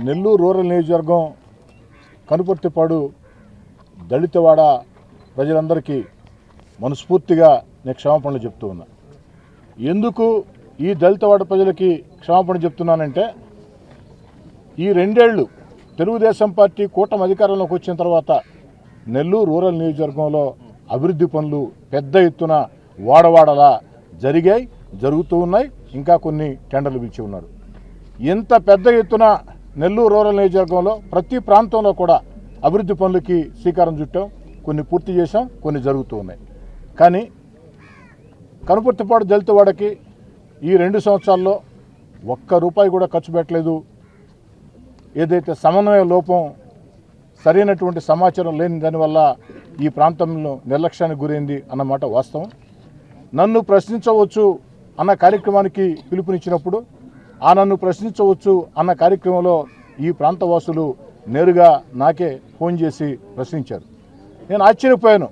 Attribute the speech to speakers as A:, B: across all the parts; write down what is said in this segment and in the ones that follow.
A: Nellore rural నియోజకవర్గం కనుపర్తిపాడు దళితవాడ ప్రజలందరికీ మనస్ఫూర్తిగా నేను క్షమాపణలు చెప్తూ ఉన్నా. ఎందుకు ఈ దళితవాడ ప్రజలకి క్షమాపణ చెప్తున్నానంటే, ఈ 2 ఏళ్ళు తెలుగుదేశం పార్టీ కూటమి అధికారంలోకి వచ్చిన తర్వాత నెల్లూరు రూరల్ నియోజకవర్గంలో అభివృద్ధి పనులు పెద్ద ఎత్తున వాడవాడలా జరుగుతూ ఉన్నాయి. ఇంకా కొన్ని టెండర్లు పిలిచి ఉన్నారు. ఇంత పెద్ద ఎత్తున నెల్లూరు రూరల్ నియోజకవర్గంలో ప్రతి ప్రాంతంలో కూడా అభివృద్ధి పనులకి శ్రీకారం చుట్టాం. కొన్ని పూర్తి చేశాం, కొన్ని జరుగుతూ ఉన్నాయి. కానీ కనుపర్తిపాడు దళితవాడకి ఈ 2 సంవత్సరాల్లో ₹1 కూడా ఖర్చు పెట్టలేదు. ఏదైతే సమన్వయ లోపం, సరైనటువంటి సమాచారం లేని దానివల్ల ఈ ప్రాంతంలో నిర్లక్ష్యానికి గురైంది అన్నమాట వాస్తవం. నన్ను ప్రశ్నించవచ్చు అన్న కార్యక్రమానికి పిలుపునిచ్చినప్పుడు ఆ నన్ను ప్రశ్నించవచ్చు అన్న కార్యక్రమంలో ఈ ప్రాంతవాసులు నేరుగా నాకే ఫోన్ చేసి ప్రశ్నించారు. నేను ఆశ్చర్యపోయాను.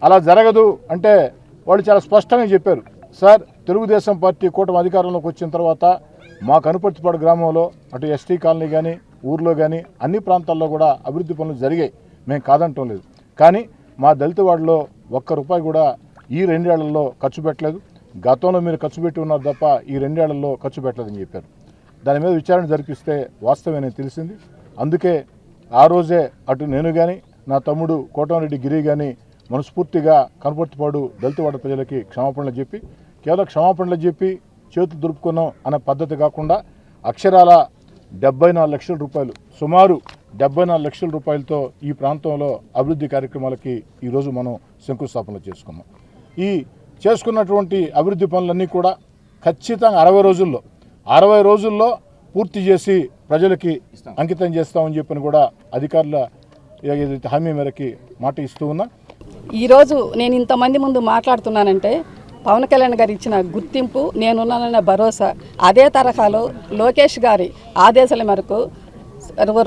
A: అలా జరగదు అంటే వాళ్ళు చాలా స్పష్టంగా చెప్పారు, సార్ తెలుగుదేశం పార్టీ కూటమి అధికారంలోకి వచ్చిన తర్వాత మా కనుపర్తిపాడు గ్రామంలో అటు ఎస్టీ కాలనీ కానీ ఊర్లో కానీ అన్ని ప్రాంతాల్లో కూడా అభివృద్ధి పనులు జరిగాయి, మేము కాదంటం లేదు. కానీ మా దళితవాడలో ₹1 కూడా ఈ 2 ఏళ్లలో ఖర్చు పెట్టలేదు. గతంలో మీరు ఖర్చు పెట్టి ఉన్నారు తప్ప ఈ 2 ఏళ్లలో ఖర్చు పెట్టలేదని చెప్పారు. దాని మీద విచారణ జరిపిస్తే వాస్తవమే తెలిసింది. అందుకే ఆ రోజే అటు నేను కానీ నా తమ్ముడు కోటమిరెడ్డి గిరి కానీ మనస్ఫూర్తిగా కనుపర్తిపాడు దళితవాడ ప్రజలకి క్షమాపణలు చెప్పి, కేవలం క్షమాపణలు చెప్పి చేతులు దులుపుకున్నాం అనే పద్ధతి కాకుండా అక్షరాల ₹74 లక్షల, సుమారు ₹74 లక్షల ఈ ప్రాంతంలో అభివృద్ధి కార్యక్రమాలకి ఈరోజు మనం శంకుస్థాపనలు చేసుకున్నాం. ఈ చేసుకున్నటువంటి అభివృద్ధి పనులన్నీ కూడా ఖచ్చితంగా 60 రోజుల్లో పూర్తి చేసి ప్రజలకి అంకితం చేస్తామని చెప్పని కూడా అధికారుల ఏదైతే హామీ మేరకి మాట ఇస్తూ ఉన్నా.
B: ఈరోజు నేను ఇంతమంది ముందు మాట్లాడుతున్నానంటే పవన్ కళ్యాణ్ గారు ఇచ్చిన గుర్తింపు, నేనున్నానన్న భరోసా. అదే తరహాలో లోకేష్ గారి ఆదేశాల మేరకు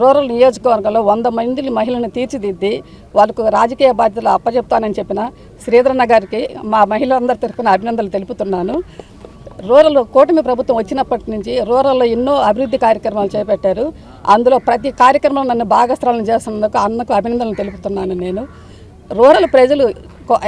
B: రూరల్ నియోజకవర్గంలో 100 మంది మహిళలను తీర్చిదిద్ది వాళ్ళకు రాజకీయ బాధ్యతలు అప్పచెప్తానని చెప్పిన శ్రీధరన్న గారికి మా మహిళలందరి తరఫున అభినందనలు తెలుపుతున్నాను. రూరల్ కూటమి ప్రభుత్వం వచ్చినప్పటి నుంచి రూరల్లో ఎన్నో అభివృద్ధి కార్యక్రమాలు చేపట్టారు. అందులో ప్రతి కార్యక్రమం నన్ను భాగస్వామ్యం చేస్తున్నందుకు అన్నకు అభినందనలు తెలుపుతున్నాను. నేను రూరల్ ప్రజలు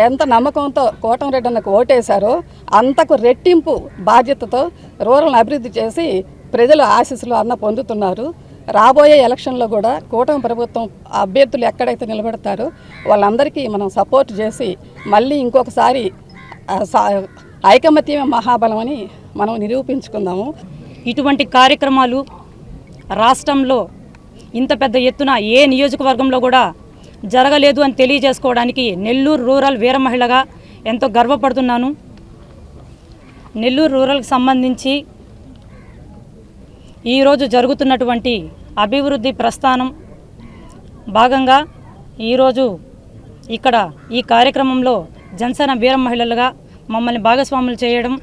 B: ఎంత నమ్మకంతో కోటమిరెడ్డి అన్నకు ఓటేశారో అంతకు రెట్టింపు బాధ్యతతో రూరల్ని అభివృద్ధి చేసి ప్రజలు ఆశీస్సులు అన్న పొందుతున్నారు. రాబోయే ఎలక్షన్లో కూడా కూటమి ప్రభుత్వం అభ్యర్థులు ఎక్కడైతే నిలబెడతారో వాళ్ళందరికీ మనం సపోర్ట్ చేసి మళ్ళీ ఇంకొకసారి ఐకమత్యమే మహాబలం అని మనం నిరూపించుకుందాము.
C: ఇటువంటి కార్యక్రమాలు రాష్ట్రంలో ఇంత పెద్ద ఎత్తున ఏ నియోజకవర్గంలో కూడా జరగలేదు అని తెలియజేసుకోవడానికి నెల్లూరు రూరల్ వీర మహిళగా ఎంతో గర్వపడుతున్నాను. నెల్లూరు రూరల్కి సంబంధించి ఈరోజు జరుగుతున్నటువంటి అభివృద్ధి ప్రస్థానం భాగంగా ఈరోజు ఇక్కడ ఈ కార్యక్రమంలో జనసేన వీర మహిళలుగా మమ్మల్ని భాగస్వాములు చేయడం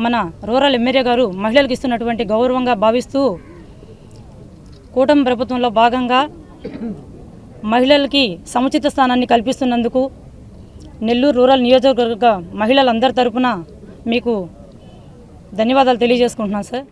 C: మన రూరల్ ఎమ్మెల్యే గారు మహిళలకు ఇస్తున్నటువంటి గౌరవంగా భావిస్తూ కూటమి ప్రభుత్వంలో భాగంగా మహిళలకి సముచిత స్థానాన్ని కల్పిస్తున్నందుకు నెల్లూరు రూరల్ నియోజకవర్గ మహిళలందరి తరపున మీకు ధన్యవాదాలు తెలియజేసుకుంటున్నాను సార్.